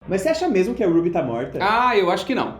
Mas você acha mesmo que a Ruby tá morta? Ah, eu acho que não.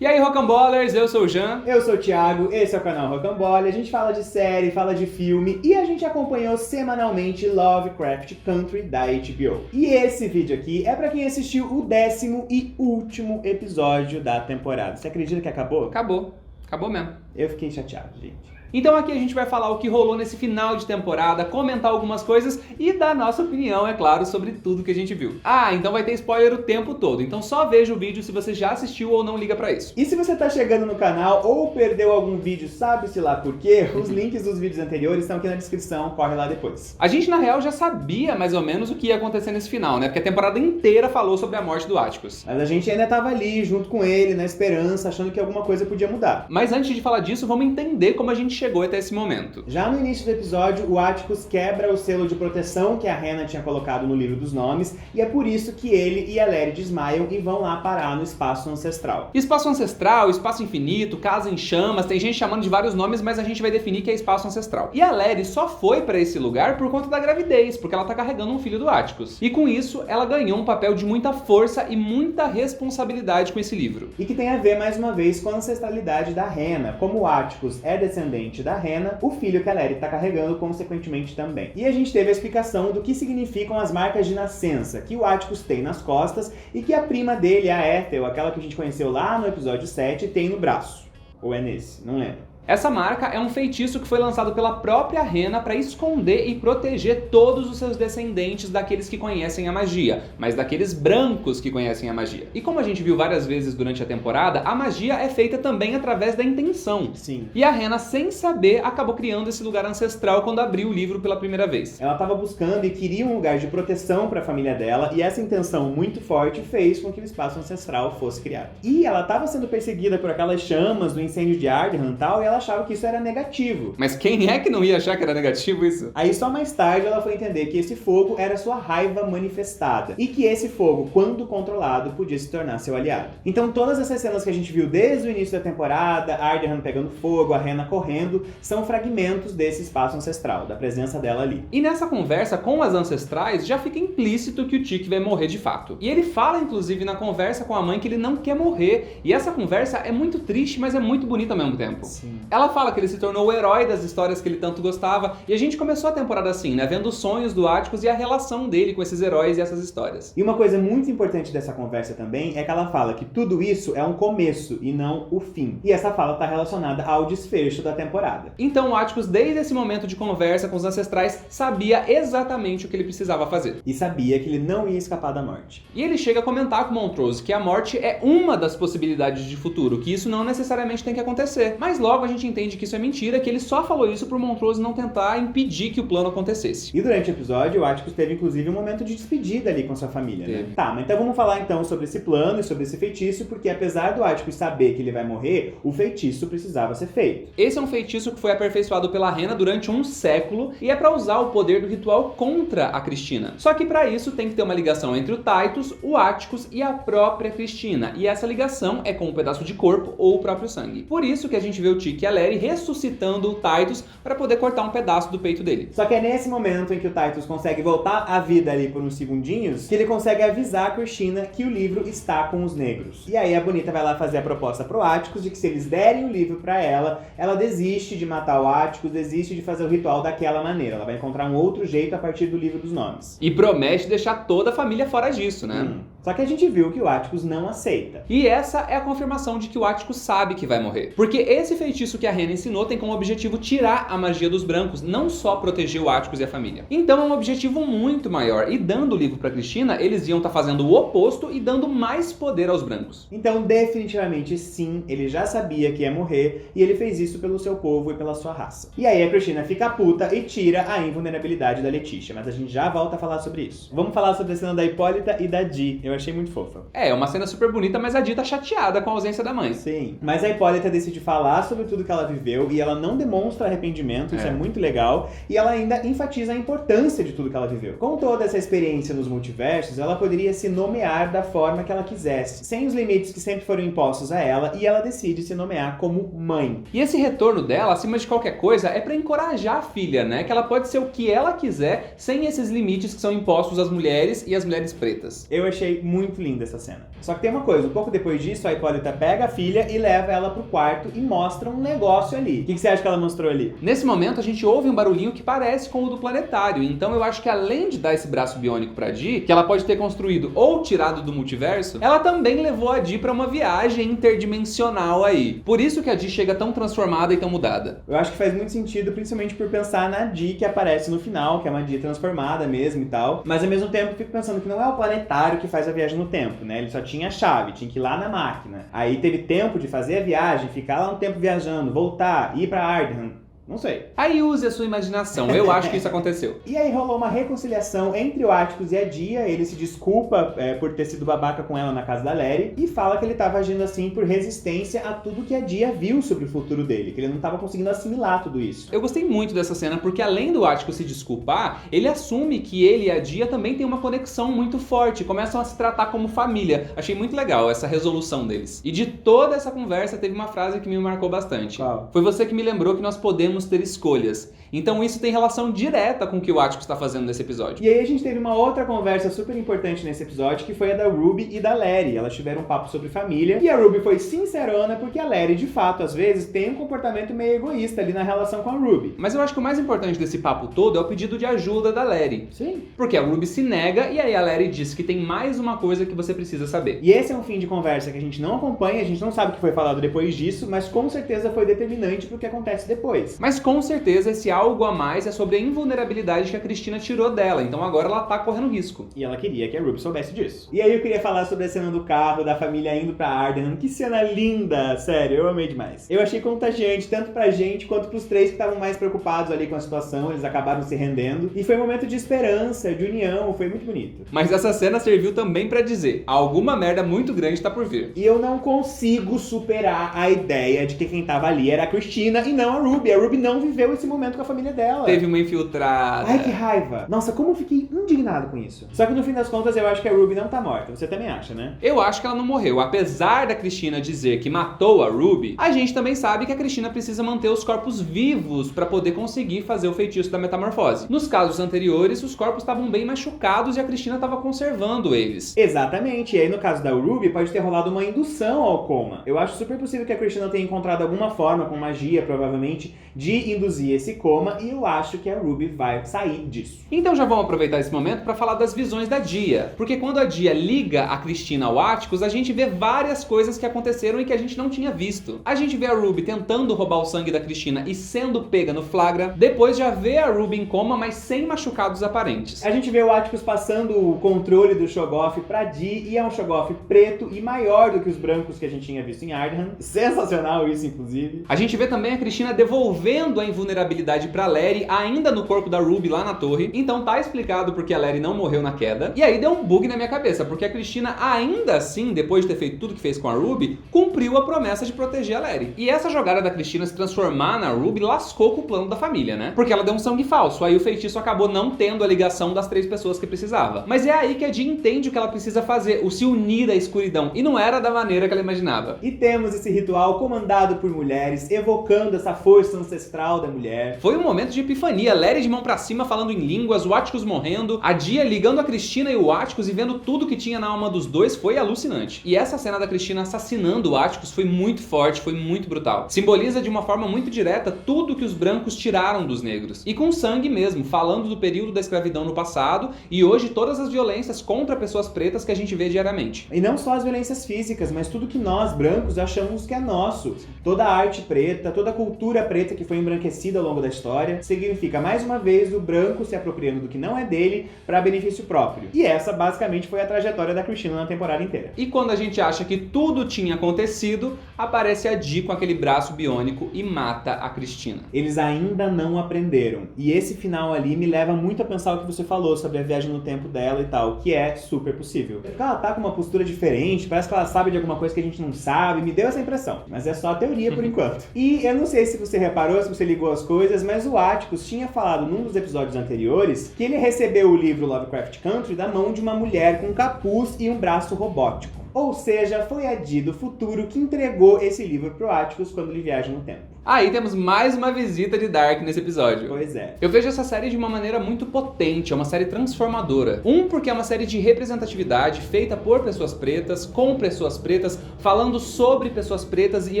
E aí, Rocambólers, eu sou o Jean. Eu sou o Thiago, esse é o canal Rocambole. A gente fala de série, fala de filme e a gente acompanhou semanalmente Lovecraft Country da HBO. E esse vídeo aqui é pra quem assistiu o 10º e último episódio da temporada. Você acredita que acabou? Acabou mesmo. Eu fiquei chateado, gente. Então aqui a gente vai falar o que rolou nesse final de temporada, comentar algumas coisas e dar nossa opinião, é claro, sobre tudo que a gente viu. Ah, então vai ter spoiler o tempo todo, então só veja o vídeo se você já assistiu ou não liga pra isso. E se você tá chegando no canal ou perdeu algum vídeo, sabe-se lá por quê, os links dos vídeos anteriores estão aqui na descrição, corre lá depois. A gente, na real, já sabia mais ou menos o que ia acontecer nesse final, né? Porque a temporada inteira falou sobre a morte do Atticus. Mas a gente ainda tava ali, junto com ele, na esperança, achando que alguma coisa podia mudar. Mas antes de falar disso, vamos entender como a gente chegou até esse momento. Já no início do episódio, o Atticus quebra o selo de proteção que a Hannah tinha colocado no livro dos nomes, e é por isso que ele e a Larry desmaiam e vão lá parar no espaço ancestral. Espaço ancestral, espaço infinito, casa em chamas, tem gente chamando de vários nomes, mas a gente vai definir que é espaço ancestral. E a Larry só foi pra esse lugar por conta da gravidez, porque ela tá carregando um filho do Atticus. E com isso, ela ganhou um papel de muita força e muita responsabilidade com esse livro. E que tem a ver, mais uma vez, com a ancestralidade da Hannah. Como o Atticus é descendente da Hannah, o filho que a Larry tá carregando, consequentemente, também. E a gente teve a explicação do que significam as marcas de nascença, que o Atticus tem nas costas e que a prima dele, a Ethel, aquela que a gente conheceu lá no episódio 7, tem no braço. Ou é nesse? Não lembro. Essa marca é um feitiço que foi lançado pela própria Hannah para esconder e proteger todos os seus descendentes daqueles que conhecem a magia, mas daqueles brancos que conhecem a magia. E como a gente viu várias vezes durante a temporada, a magia é feita também através da intenção. Sim. E a Hannah, sem saber, acabou criando esse lugar ancestral quando abriu o livro pela primeira vez. Ela estava buscando e queria um lugar de proteção para a família dela, e essa intenção muito forte fez com que o espaço ancestral fosse criado. E ela estava sendo perseguida por aquelas chamas do incêndio de Ardenham e tal, e ela achava que isso era negativo. Mas quem é que não ia achar que era negativo isso? Aí só mais tarde ela foi entender que esse fogo era sua raiva manifestada, e que esse fogo, quando controlado, podia se tornar seu aliado. Então todas essas cenas que a gente viu desde o início da temporada, Ardenham pegando fogo, a Hannah correndo, são fragmentos desse espaço ancestral, da presença dela ali. E nessa conversa com as ancestrais, já fica implícito que o Tic vai morrer de fato. E ele fala, inclusive, na conversa com a mãe que ele não quer morrer. E essa conversa é muito triste, mas é muito bonita ao mesmo tempo. Sim. Ela fala que ele se tornou o herói das histórias que ele tanto gostava, e a gente começou a temporada assim, né? Vendo os sonhos do Atticus e a relação dele com esses heróis e essas histórias. E uma coisa muito importante dessa conversa também é que ela fala que tudo isso é um começo e não o fim. E essa fala está relacionada ao desfecho da temporada. Então o Atticus, desde esse momento de conversa com os ancestrais, sabia exatamente o que ele precisava fazer. E sabia que ele não ia escapar da morte. E ele chega a comentar com Montrose que a morte é uma das possibilidades de futuro, que isso não necessariamente tem que acontecer. Mas logo a gente entende que isso é mentira, que ele só falou isso pro Montrose não tentar impedir que o plano acontecesse. E durante o episódio, o Atticus teve inclusive um momento de despedida ali com sua família, né? Tá, mas então vamos falar então sobre esse plano e sobre esse feitiço, porque apesar do Atticus saber que ele vai morrer, o feitiço precisava ser feito. Esse é um feitiço que foi aperfeiçoado pela Hannah durante um século e é pra usar o poder do ritual contra a Cristina. Só que pra isso tem que ter uma ligação entre o Titus, o Atticus e a própria Cristina, e essa ligação é com um pedaço de corpo ou o próprio sangue. Por isso que a gente vê o Tic e a Larry ressuscitando o Titus para poder cortar um pedaço do peito dele. Só que é nesse momento em que o Titus consegue voltar à vida ali por uns segundinhos, que ele consegue avisar a Cristina que o livro está com os negros. E aí a Bonita vai lá fazer a proposta pro Atticus de que se eles derem o livro pra ela, ela desiste de matar o Atticus, desiste de fazer o ritual daquela maneira. Ela vai encontrar um outro jeito a partir do livro dos nomes. E promete deixar toda a família fora disso, né? Só que a gente viu que o Atticus não aceita. E essa é a confirmação de que o Atticus sabe que vai morrer. Porque esse feitiço que a Hannah ensinou tem como objetivo tirar a magia dos brancos, não só proteger o Atticus e a família. Então é um objetivo muito maior. E dando o livro pra Cristina, eles iam estar fazendo o oposto e dando mais poder aos brancos. Então definitivamente sim, ele já sabia que ia morrer e ele fez isso pelo seu povo e pela sua raça. E aí a Cristina fica puta e tira a invulnerabilidade da Letitia, mas a gente já volta a falar sobre isso. Vamos falar sobre a cena da Hipólita e da Dee. Eu achei muito fofa. É uma cena super bonita, mas a Di tá chateada com a ausência da mãe. Sim. Mas a Hipólita decide falar sobre tudo que ela viveu e ela não demonstra arrependimento, isso é muito legal. E ela ainda enfatiza a importância de tudo que ela viveu. Com toda essa experiência nos multiversos, ela poderia se nomear da forma que ela quisesse, sem os limites que sempre foram impostos a ela, e ela decide se nomear como mãe. E esse retorno dela, acima de qualquer coisa, é pra encorajar a filha, né? Que ela pode ser o que ela quiser, sem esses limites que são impostos às mulheres e às mulheres pretas. Eu achei muito linda essa cena. Só que tem uma coisa, um pouco depois disso, a Hipólita pega a filha e leva ela pro quarto e mostra um negócio ali. O que você acha que ela mostrou ali? Nesse momento, a gente ouve um barulhinho que parece com o do planetário. Então eu acho que além de dar esse braço biônico pra Di, que ela pode ter construído ou tirado do multiverso, ela também levou a Di pra uma viagem interdimensional aí. Por isso que a Di chega tão transformada e tão mudada. Eu acho que faz muito sentido, principalmente por pensar na Di que aparece no final, que é uma Di transformada mesmo e tal. Mas ao mesmo tempo eu fico pensando que não é o planetário que faz a viagem no tempo, né? Ele só tinha a chave, tinha que ir lá na máquina. Aí teve tempo de fazer a viagem, ficar lá um tempo viajando, voltar, ir pra Ardham. Não sei. Aí use a sua imaginação, eu acho que isso aconteceu. E aí rolou uma reconciliação entre o Atticus e a Dia, ele se desculpa por ter sido babaca com ela na casa da Larry, e fala que ele tava agindo assim por resistência a tudo que a Dia viu sobre o futuro dele, que ele não tava conseguindo assimilar tudo isso. Eu gostei muito dessa cena, porque além do Atticus se desculpar, ele assume que ele e a Dia também têm uma conexão muito forte, começam a se tratar como família. Achei muito legal essa resolução deles. E de toda essa conversa, teve uma frase que me marcou bastante. Qual? Foi você que me lembrou que nós podemos ter escolhas. Então isso tem relação direta com o que o Atticus está fazendo nesse episódio. E aí a gente teve uma outra conversa super importante nesse episódio, que foi a da Ruby e da Larry. Elas tiveram um papo sobre família, e a Ruby foi sincerona porque a Larry, de fato, às vezes, tem um comportamento meio egoísta ali na relação com a Ruby. Mas eu acho que o mais importante desse papo todo é o pedido de ajuda da Larry. Sim. Porque a Ruby se nega e aí a Larry diz que tem mais uma coisa que você precisa saber. E esse é um fim de conversa que a gente não acompanha, a gente não sabe o que foi falado depois disso, mas com certeza foi determinante pro que acontece depois. Mas com certeza esse algo a mais é sobre a invulnerabilidade que a Cristina tirou dela, então agora ela tá correndo risco. E ela queria que a Ruby soubesse disso. E aí eu queria falar sobre a cena do carro, da família indo pra Ardham. Que cena linda! Sério, eu amei demais. Eu achei contagiante, tanto pra gente quanto pros três que estavam mais preocupados ali com a situação, eles acabaram se rendendo. E foi um momento de esperança, de união, foi muito bonito. Mas essa cena serviu também pra dizer, alguma merda muito grande tá por vir. E eu não consigo superar a ideia de que quem tava ali era a Cristina e não a Ruby. A Ruby não viveu esse momento com a família dela. Teve uma infiltrada. Ai, que raiva. Nossa, como eu fiquei indignado com isso. Só que no fim das contas eu acho que a Ruby não tá morta. Você também acha, né? Eu acho que ela não morreu. Apesar da Cristina dizer que matou a Ruby, a gente também sabe que a Cristina precisa manter os corpos vivos pra poder conseguir fazer o feitiço da metamorfose. Nos casos anteriores, os corpos estavam bem machucados e a Cristina estava conservando eles. Exatamente. E aí no caso da Ruby pode ter rolado uma indução ao coma. Eu acho super possível que a Cristina tenha encontrado alguma forma, com magia provavelmente, de induzir esse coma, e eu acho que a Ruby vai sair disso. Então já vamos aproveitar esse momento para falar das visões da Dia. Porque quando a Dia liga a Cristina ao Atticus, a gente vê várias coisas que aconteceram e que a gente não tinha visto. A gente vê a Ruby tentando roubar o sangue da Cristina e sendo pega no flagra. Depois já vê a Ruby em coma, mas sem machucados aparentes. A gente vê o Atticus passando o controle do Shoggoth pra Di, e é um Shoggoth preto e maior do que os brancos que a gente tinha visto em Ardham. Sensacional isso, inclusive. A gente vê também a Cristina devolvendo a invulnerabilidade pra Larry, ainda no corpo da Ruby lá na torre. Então tá explicado porque a Larry não morreu na queda. E aí deu um bug na minha cabeça, porque a Cristina ainda assim, depois de ter feito tudo que fez com a Ruby, cumpriu a promessa de proteger a Larry. E essa jogada da Cristina se transformar na Ruby lascou com o plano da família, né? Porque ela deu um sangue falso, aí o feitiço acabou não tendo a ligação das três pessoas que precisava. Mas é aí que a Di entende o que ela precisa fazer, o se unir à escuridão. E não era da maneira que ela imaginava. E temos esse ritual comandado por mulheres, evocando essa força ancestral da mulher. Foi um momento de epifania, Larry de mão pra cima falando em línguas, o Atticus morrendo, a Dia ligando a Cristina e o Atticus e vendo tudo que tinha na alma dos dois foi alucinante. E essa cena da Cristina assassinando o Atticus foi muito forte, foi muito brutal. Simboliza de uma forma muito direta tudo que os brancos tiraram dos negros. E com sangue mesmo, falando do período da escravidão no passado e hoje todas as violências contra pessoas pretas que a gente vê diariamente. E não só as violências físicas, mas tudo que nós, brancos, achamos que é nosso. Toda a arte preta, toda a cultura preta que foi embranquecida ao longo da história. história, significa mais uma vez o branco se apropriando do que não é dele para benefício próprio. E essa basicamente foi a trajetória da Christina na temporada inteira. E quando a gente acha que tudo tinha acontecido, aparece a Dee com aquele braço biônico e mata a Christina. Eles ainda não aprenderam. E esse final ali me leva muito a pensar o que você falou sobre a viagem no tempo dela e tal, que é super possível. Porque ela tá com uma postura diferente, parece que ela sabe de alguma coisa que a gente não sabe, me deu essa impressão. Mas é só a teoria por enquanto. E eu não sei se você reparou, se você ligou as coisas, mas o Atticus tinha falado num dos episódios anteriores que ele recebeu o livro Lovecraft Country da mão de uma mulher com capuz e um braço robótico. Ou seja, foi a Dee do futuro que entregou esse livro pro Atticus quando ele viaja no tempo. Aí temos mais uma visita de Dark nesse episódio. Pois é. Eu vejo essa série de uma maneira muito potente, é uma série transformadora. Porque é uma série de representatividade feita por pessoas pretas, com pessoas pretas, falando sobre pessoas pretas e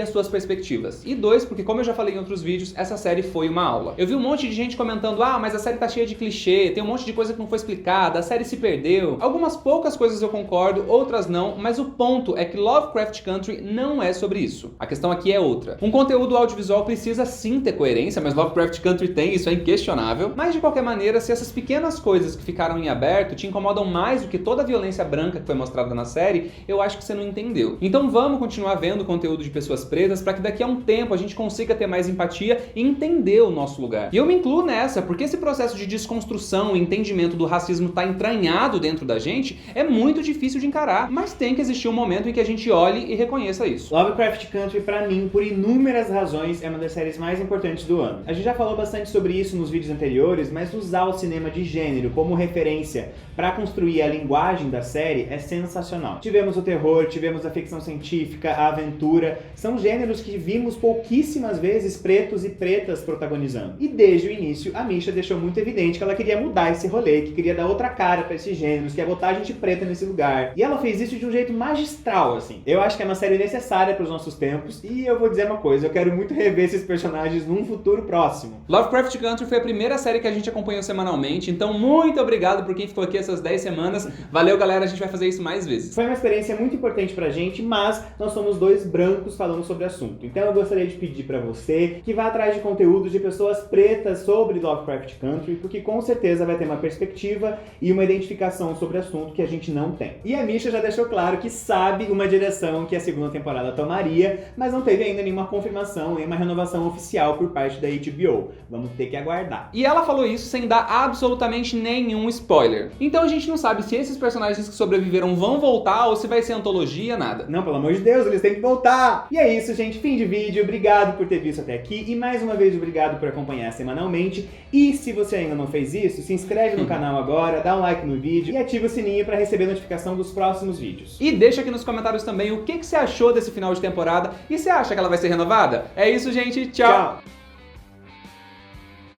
as suas perspectivas. E 2, porque como eu já falei em outros vídeos, essa série foi uma aula. Eu vi um monte de gente comentando, mas a série tá cheia de clichê, tem um monte de coisa que não foi explicada, a série se perdeu. Algumas poucas coisas eu concordo, outras não, mas o ponto é que Lovecraft Country não é sobre isso. A questão aqui é outra. Um conteúdo audiovisual precisa sim ter coerência, mas Lovecraft Country tem, isso é inquestionável. Mas de qualquer maneira, se essas pequenas coisas que ficaram em aberto te incomodam mais do que toda a violência branca que foi mostrada na série, eu acho que você não entendeu. Então vamos continuar vendo conteúdo de pessoas pretas para que daqui a um tempo a gente consiga ter mais empatia e entender o nosso lugar. E eu me incluo nessa, porque esse processo de desconstrução e entendimento do racismo tá entranhado dentro da gente, é muito difícil de encarar, mas tem que existir um momento em que a gente olhe e reconheça isso. Lovecraft Country, pra mim, por inúmeras razões, é uma das séries mais importantes do ano. A gente já falou bastante sobre isso nos vídeos anteriores, mas usar o cinema de gênero como referência para construir a linguagem da série é sensacional. Tivemos o terror, tivemos a ficção científica, a aventura, são gêneros que vimos pouquíssimas vezes pretos e pretas protagonizando. E desde o início, a Misha deixou muito evidente que ela queria mudar esse rolê, que queria dar outra cara para esses gêneros, que ia botar a gente preta nesse lugar. E ela fez isso de um jeito magistral, assim. Eu acho que é uma série necessária para os nossos tempos, e eu vou dizer uma coisa, eu quero muito rever esses personagens num futuro próximo. Lovecraft Country foi a primeira série que a gente acompanhou semanalmente, então muito obrigado por quem ficou aqui essas 10 semanas. Valeu, galera, a gente vai fazer isso mais vezes. Foi uma experiência muito importante pra gente, mas nós somos dois brancos falando sobre o assunto. Então eu gostaria de pedir pra você que vá atrás de conteúdos de pessoas pretas sobre Lovecraft Country, porque com certeza vai ter uma perspectiva e uma identificação sobre o assunto que a gente não tem. E a Misha já deixou claro que sabe uma direção que a segunda temporada tomaria, mas não teve ainda nenhuma confirmação, nenhuma renovação oficial por parte da HBO. Vamos ter que aguardar. E ela falou isso sem dar absolutamente nenhum spoiler. Então a gente não sabe se esses personagens que sobreviveram vão voltar ou se vai ser antologia, nada. Não, pelo amor de Deus, eles têm que voltar! E é isso, gente. Fim de vídeo. Obrigado por ter visto até aqui. E mais uma vez, obrigado por acompanhar semanalmente. E se você ainda não fez isso, se inscreve no canal agora, dá um like no vídeo e ativa o sininho para receber notificação dos próximos vídeos. E deixa aqui nos comentários também o que você achou desse final de temporada e você acha que ela vai ser renovada? É isso, gente. Tchau!